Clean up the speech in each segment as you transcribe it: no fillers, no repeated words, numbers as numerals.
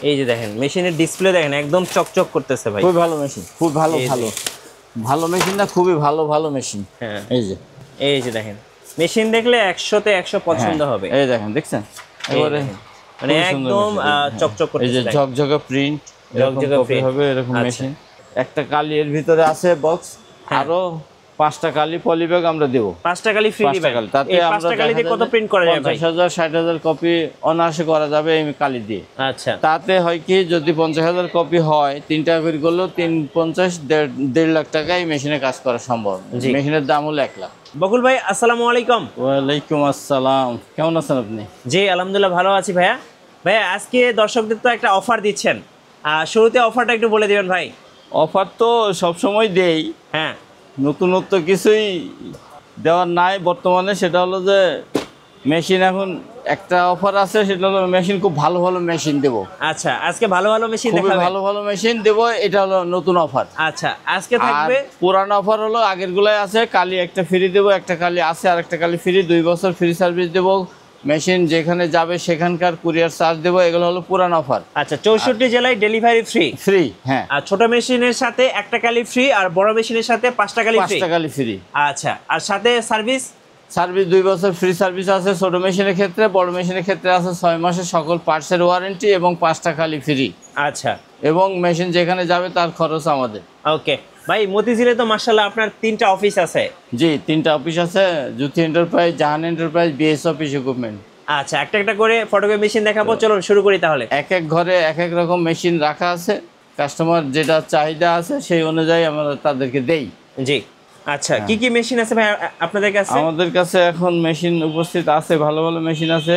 এই যে দেখেন মেশিনের ডিসপ্লে দেখেন একদম চকচক করতেছে ভাই। খুব ভালো মেশিন, খুব ভালো ভালো মেশিন না, খুবই ভালো মেশিন। হ্যাঁ এই যে দেখেন মেশিন দেখলে 100-তে 100 পছন্দ হবে। এই দেখেন, দেখছেন এবারে মানে একদম চকচক করতেছে। এই যে ঝকঝকে প্রিন্ট, ঝকঝকে প্রিন্ট হবে এরকম মেশিন। একটা কালি এর ভিতরে আছে বক্স, আরো 5টা কালি পলিব্যাগ আমরা দেব। 5টা কালি ফ্রি দিবেন। তাতে এই আমরা 5টা কালি দিয়ে কত প্রিন্ট করা যাবে ভাই? 50,000 60,000 কপি অনায়াসে করা যাবে এই কালি দিয়ে। আচ্ছা, তাতে হয় কি, যদি 50,000 কপি হয় 3 টাকা করে করলেও 350 1.5 লাখ টাকায় মেশিনে কাজ করা সম্ভব। মেশিনের দাম হলো 1 লাখ। বকুল ভাই আসসালামু আলাইকুম। ওয়ালাইকুম আসসালাম, কেমন আছেন আপনি? জি আলহামদুলিল্লাহ ভালো আছি ভাইয়া। ভাইয়া আজকে দর্শকদের তো একটা অফার দিচ্ছেন, শুরুতে অফারটা একটু বলে দিবেন ভাই। অফার তো সবসময় দেই, হ্যাঁ নতুনত্ব কিছুই দেওয়ার নাই বর্তমানে। সেটা হলো যে মেশিন এখন একটা অফার আছে, সেটা হলো মেশিন খুব ভালো মেশিন দেবো। আচ্ছা, আজকে ভালো মেশিন খুবই দেখাবেন। ভালো মেশিন দেবো, এটা হলো নতুন অফার। আচ্ছা, আজকে থাকবে। পুরানো অফার হলো আগের গুলাই আছে, কালি একটা ফ্রি দেবো, একটা কালি আছে আর একটা কালি ফ্রি, 2 বছর ফ্রি সার্ভিস দেবো। মেশিন যেখানে যাবে সেখানকার কুরিয়ার চার্জ দেবো। এগুলো হলো পুরানো অফার। আচ্ছা, 64 জেলায় ডেলিভারি ফ্রি। হ্যাঁ, আর ছোট মেশিনের সাথে একটা কালি ফ্রি, আর বড় মেশিনের সাথে 5টা কালি ফ্রি। আচ্ছা, আর সাথে সার্ভিস 2 বছর ফ্রি সার্ভিস আছে ছোট মেশিনের ক্ষেত্রে। বড় মেশিনের ক্ষেত্রে আছে 6 মাসের সকল পার্টসের ওয়ারেন্টি এবং 5টা কালি ফ্রি। আচ্ছা, এবং মেশিন যেখানে যাবে তার খরচ আমাদের। ওকে ভাই, মতিঝিলে তো মাশাআল্লাহ আপনার 3টা অফিস আছে। জি, 3টা অফিস আছে, জ্যোতি এন্টারপ্রাইজ, জাহান এন্টারপ্রাইজ, বিএস অফিস ইকুইপমেন্ট। আচ্ছা, একটা করে ফটোকপি মেশিন দেখাবো, চলো শুরু করি তাহলে। এক ঘরে এক রকম মেশিন রাখা আছে, কাস্টমার যেটা চাহিদা আছে সেই অনুযায়ী আমরা তাদেরকে দেই। জি, আচ্ছা, কি মেশিন আছে ভাই আপনাদের কাছে? আমাদের কাছে এখন মেশিন উপস্থিত আছে, ভালো মেশিন আছে।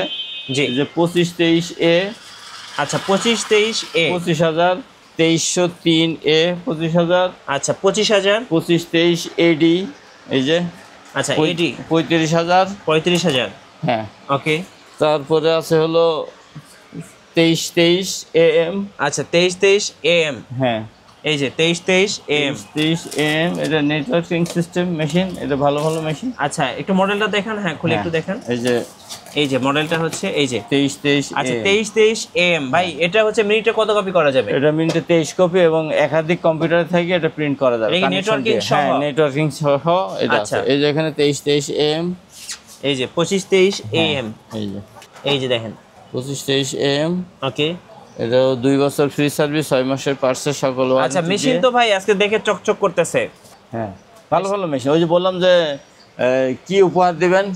জি, যে 2523A। আচ্ছা, 2523A 25,000, 2303A 25,000। আচ্ছা, 25,000, 2523AD। এই যে আচ্ছা, AD 35,000। হ্যাঁ, ওকে। তারপরে আছে হলো 2323AM। আচ্ছা, 2323AM। হ্যাঁ, এই যে 2323AM। 23AM, এটা নেটওয়ার্কিং সিস্টেম মেশিন, এটা ভালো মেশিন। আচ্ছা, একটু মডেলটা দেখান। হ্যাঁ, খুলে একটু দেখান। এই যে মডেলটা হচ্ছে এই যে 2323। আচ্ছা, 2323AM ভাই, এটা হচ্ছে মিনিটে কত কপি করা যাবে? এটা মিনিটে 23 কপি এবং একাধিক কম্পিউটার থেকে এটা প্রিন্ট করা যাবে। এটা নেটওয়ার্কিং সহ? হ্যাঁ, নেটওয়ার্কিং সহ এটা আছে। এই যে এখানে 2323AM, এই যে 2523AM। এই যে দেখেন 2523AM। ওকে, এটা 2 বছর ফ্রি সার্ভিস, 6 মাসের পার্সের সকল ওয়ারেন্টি। আচ্ছা, মেশিন তো ভাই আজকে দেখে চকচক করতেছে। হ্যাঁ, ভালো মেশিন। ওই যে বললাম যে কি উপহার দিবেন,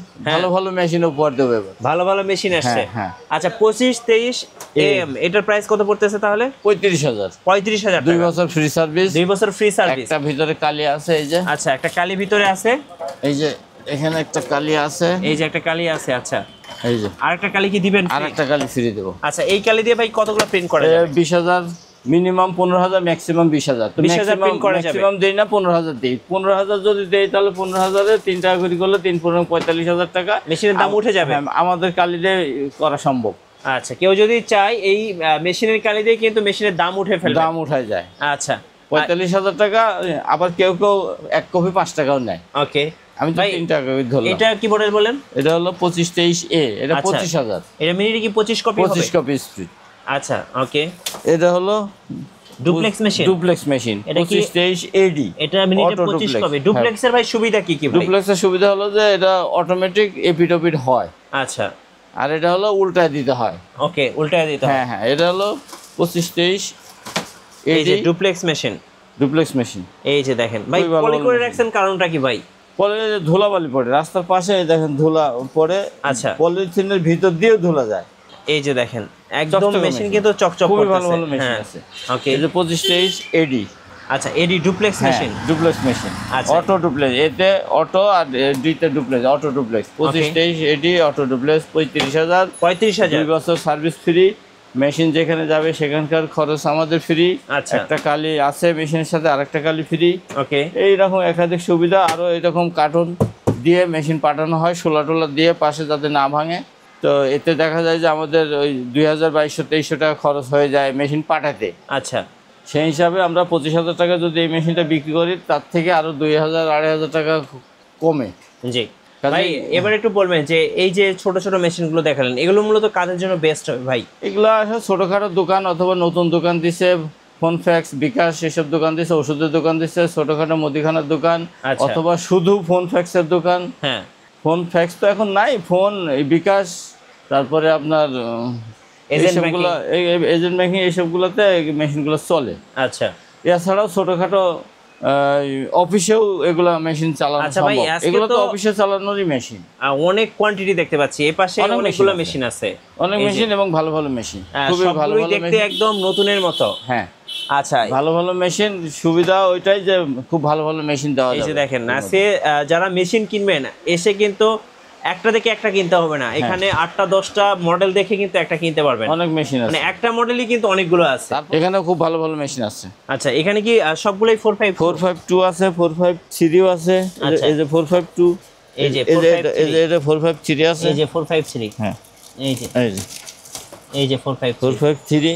ভালো মেশিন উপহার দেবো এবার। ভালো মেশিন আসছে। হ্যাঁ। আচ্ছা, 2523AM এটার প্রাইস কত পড়তেছে তাহলে? 35,000। 35,000 2 বছর ফ্রি সার্ভিস। 2 বছর ফ্রি সার্ভিস। একটা ভিতরে কালি আছে, এই যে। আচ্ছা, একটা কালি ভিতরে আছে। এই যে এখানে একটা কালি আছে। এই যে একটা কালি আছে। আচ্ছা, এই যে আরেকটা কালি কি দিবেন? আরেকটা কালি ফ্রি দেব। আচ্ছা, এই কালি দিয়ে ভাই কতগুলো প্রিন্ট করা যাবে? 20,000, মিনিমাম 15,000, ম্যাক্সিমাম 20,000। তো 20,000 প্রিন্ট করা যাবে। ম্যাক্সিমাম দেই না, 15,000 দেই। 15,000 যদি দেই তাহলে 15,000-এ 3 টাকা করে করলে 45,000 টাকা মেশিনের দাম উঠে যাবে। আমাদের কালি দিয়ে করা সম্ভব। আচ্ছা, কেউ যদি চায় এই মেশিনের কালি দিয়ে কিন্তু মেশিনের দাম উঠে ফেলবে, দাম উঠায় যায়। আচ্ছা, 45,000 টাকা। আবার কেউ 1 কপি 5 টাকাও নেয়। ওকে, আমি তো 3 টাকা করে ধরলাম। এটা কি মডেল বলেন? এটা হলো 2523A, এটা 25,000। এটা মিনিটে কি 25 কপি হবে? 25 কপি স্পিড। আচ্ছা, ওকে। এটা হলো ডুপ্লেক্স মেশিন। এটা 2523AD। এটা মিনিটে 25 কপি। ডুপ্লেক্সের ভাই সুবিধা কি ভাই? ডুপ্লেক্সের সুবিধা হলো যে এটা অটোমেটিক এপিট হয়। আচ্ছা, আর এটা হলো উল্টায় দিতে হয়। ওকে, উল্টায় দিতে হয়। হ্যাঁ, এটা হলো 2523AD। এই যে ডুপ্লেক্স মেশিন। এই যে দেখেন ভাই, পলি করে রাখছেন কারণটা কি ভাই? পরে ধুলাবালি পড়ে রাস্তার পাশে, দেখেন ধুলা পড়ে। আচ্ছা, পলিথিনের ভিতর দিয়েও ধুলা যায়। এই যে দেখেন একদম মেশিন কিন্তু চকচক করতেছে। খুব ভালো মেশিন আছে। ওকে, এই যে 2523AD। আচ্ছা, AD duplex machine. Duplex machine, auto duplex. এতে অটো আর ডিতে duplex, auto duplex. 2523AD auto duplex, 35,000। 35,000। 2 বছর সার্ভিস ফ্রি। মেশিন যেখানে যাবে সেখানকার খরচ আমাদের ফ্রি। আচ্ছা, একটা কালি আছে মেশিনের সাথে, আরেকটা কালি ফ্রি। ওকে, এইরকম একাধিক সুবিধা। আরো এরকম কার্টুন দিয়ে মেশিন পাঠানো হয়, টোলা দিয়ে পাশে যাতে না ভাঙে। তো এতে দেখা যায় যে আমাদের ওই 2,200-2,300 টাকা খরচ হয়ে যায় মেশিন পাঠাতে। আচ্ছা, সেই হিসাবে আমরা 25,000 টাকা যদি এই মেশিনটা বিক্রি করি, তার থেকে আরো 2,000-2,500 টাকা কমে। জি, ভাই এবার একটু বলবেন যে এই যে ছোট ছোট মেশিনগুলো দেখালেন এগুলো মূলত কাদের জন্য বেস্ট হবে ভাই? এগুলো আসলে ছোটোখাটো দোকান অথবা নতুন দোকান দিছে, ফোন ফ্যাক্স, বিকাশ এসব দোকান দিছে, ওষুধের দোকান দিছে, ছোটোখাটো মুদিখানার দোকান, আচ্ছা। অথবা শুধু ফোন ফ্যাক্সের দোকান। হ্যাঁ ফোন ফ্যাক্স তো এখন নাই, ফোন এই বিকাশ, তারপরে আপনার এজেন্ট এইসবগুলো এজেন্ট ব্যাংকিং এইসবগুলোতে এই মেশিনগুলো চলে। আচ্ছা এছাড়াও ছোটোখাটো অফিসেও এগুলো মেশিন চালানো আচ্ছা ভাই, সম্ভব। আজকে এগুলো তো তো অফিসে চালানোরই মেশিন। অনেক কোয়ান্টিটি দেখতে পাচ্ছি, এই পাশে অনেক অনেকগুলো মেশিন মেশিন আছে, অনেক এই যে। মেশিন এবং ভালো ভালো মেশিন, খুবই ভালো সবগুলোই ভালো দেখতে মেশিন। একদম নতুনের মতো। হ্যাঁ আচ্ছা ভালো ভালো মেশিন, সুবিধা ওইটাই যে খুব ভালো ভালো মেশিন দেওয়া এই যে যাবে। দেখেন আজকে যারা মেশিন কিনবেন এসে কিন্তু একটা দেখে একটা কিনতে হবে না, এখানে 8টা 10টা মডেল দেখে কিন্তু একটা কিনতে পারবেন। অনেক মেশিন আছে, মানে একটা মডেলই কিন্তু অনেকগুলো আছে। এখানে খুব ভালো ভালো মেশিন আছে। আচ্ছা এখানে কি সবগুলোই 452 452 আছে, 453 আছে, আচ্ছা। এই যে 452, এই যে এই যে 453 এটা 453 আছে, এই যে 453 হ্যাঁ এই যে এই যে এই যে 453 453,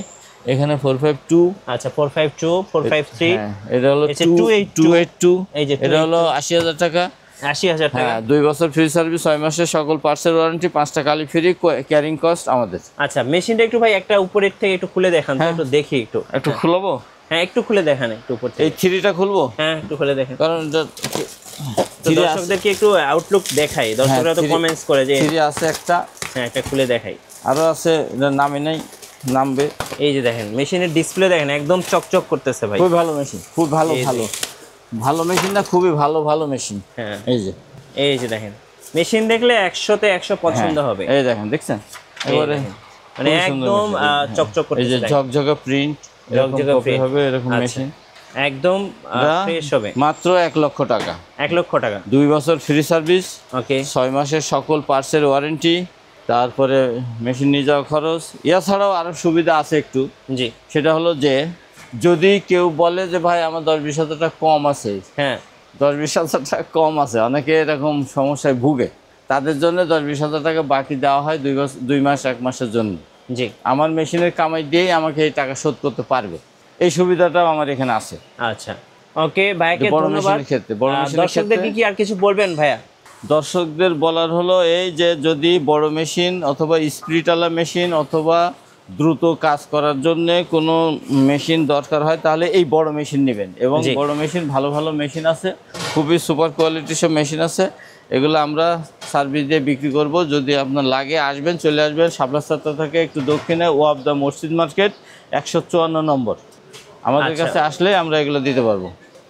এখানে 452, আচ্ছা 452 453 হ্যাঁ এটা হলো এই যে 282, এই যে এটা হলো 80,000 টাকা। 80,000 টাকা। হ্যাঁ 2 বছর ফ্রি সার্ভিস, 6 মাসের সকল পার্টসের ওয়ারেন্টি, 5টা কালি ফ্রি, ক্যারিং কস্ট আমাদের। আচ্ছা মেশিনটা একটু ভাই একটা উপরের থেকে একটু খুলে দেখান তো, একটু দেখি একটু। একটু খুলবো, হ্যাঁ একটু খুলে দেখান একটু উপর থেকে। এই 3টা খুলবো, হ্যাঁ একটু খুলে দেখেন, কারণ এটা তো দর্শকদেরকে একটু আউটলুক দেখাই, দর্শকরা তো কমেন্টস করে যে 3 আছে একটা, হ্যাঁ একটা খুলে দেখাই। আরো আছে, এটা নামে নাই, নামবে। এই যে দেখেন মেশিনের ডিসপ্লে দেখেন একদম চকচক করতেছে ভাই। খুব ভালো মেশিন, খুব ভালো এই যে। ভালো ভালো মেশিন না, খুবই ভালো ভালো মেশিন। হ্যাঁ এই যে দেখেন মেশিন দেখলে 100তে 100 পছন্দ হবে। এই দেখেন, দেখছেন এবারে দেখেন। মানে একদম চকচক এই যে করতেছে, ঝকঝকে প্রিন্ট, ঝকঝকে print। হবে এরকম আচ্ছা। মেশিন, একদম ফ্রেশ হবে। মাত্র 1 লক্ষ টাকা, 1 লক্ষ টাকা। 2 বছর ফ্রি সার্ভিস, ওকে 6 মাসের সকল পার্টসের ওয়ারেন্টি, তারপরে মেশিন নিয়ে যাওয়া খরচ। এছাড়াও আরো সুবিধা আছে একটু, জি সেটা হলো যে যদি কেউ বলে যে ভাই আমার 10-20 হাজার টাকা কম আছে, হ্যাঁ 10-20 হাজার টাকা কম আছে, অনেকে এরকম সমস্যায় ভুগে, তাদের জন্য 10-20 হাজার টাকা বাকি দেওয়া হয় 2 মাস 1 মাসের জন্য। জি আমার মেশিনের কামাই দিয়েই আমাকে এই টাকা শোধ করতে পারবে, এই সুবিধাটাও আমার এখানে আছে। আচ্ছা ওকে ভাইকে বড় ধন্যবাদ। মেশিনের ক্ষেত্রে, বড় মেশিনের দর্শকদেরকে ক্ষেত্রে কি আর কিছু বলবেন ভাইয়া? দর্শকদের বলার হলো এই যে যদি বড় মেশিন অথবা স্পিরিটালা মেশিন অথবা দ্রুত কাজ করার জন্য কোনো মেশিন দরকার হয় তাহলে এই বড় মেশিন নেবেন, এবং জি। বড় মেশিন ভালো ভালো মেশিন আছে, খুবই সুপার কোয়ালিটির সব মেশিন আছে, এগুলো আমরা সার্ভিস দিয়ে বিক্রি করব। যদি আপনার লাগে আসবেন, চলে আসবেন শাপলা চত্বর থেকে একটু দক্ষিণে ওয়াব দা মসজিদ মার্কেট 154 নম্বর, আমাদের আচ্ছা। কাছে আসলে আমরা এগুলো দিতে পারবো।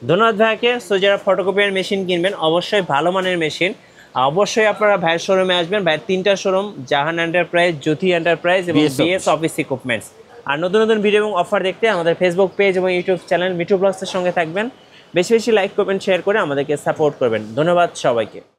ধন্যবাদ ভাইকে। সো যারা ফটোকপিয়ার মেশিন কিনবেন অবশ্যই ভালো মানের মেশিন, অবশ্যই আপনারা ভাইয়ের শোরুমে আসবেন। ভাইয়ের 3টা শোরুম, জাহান এন্টারপ্রাইজ, জ্যোতি এন্টারপ্রাইজ এবং BS বিএস অফিস ইকুইপমেন্টস। আর নতুন নতুন ভিডিও এবং অফার দেখতে আমাদের ফেসবুক পেজ এবং ইউটিউব চ্যানেল মিঠু ব্লগসের সঙ্গে থাকবেন। বেশি বেশি লাইক করবেন, শেয়ার করে আমাদেরকে সাপোর্ট করবেন। ধন্যবাদ সবাইকে।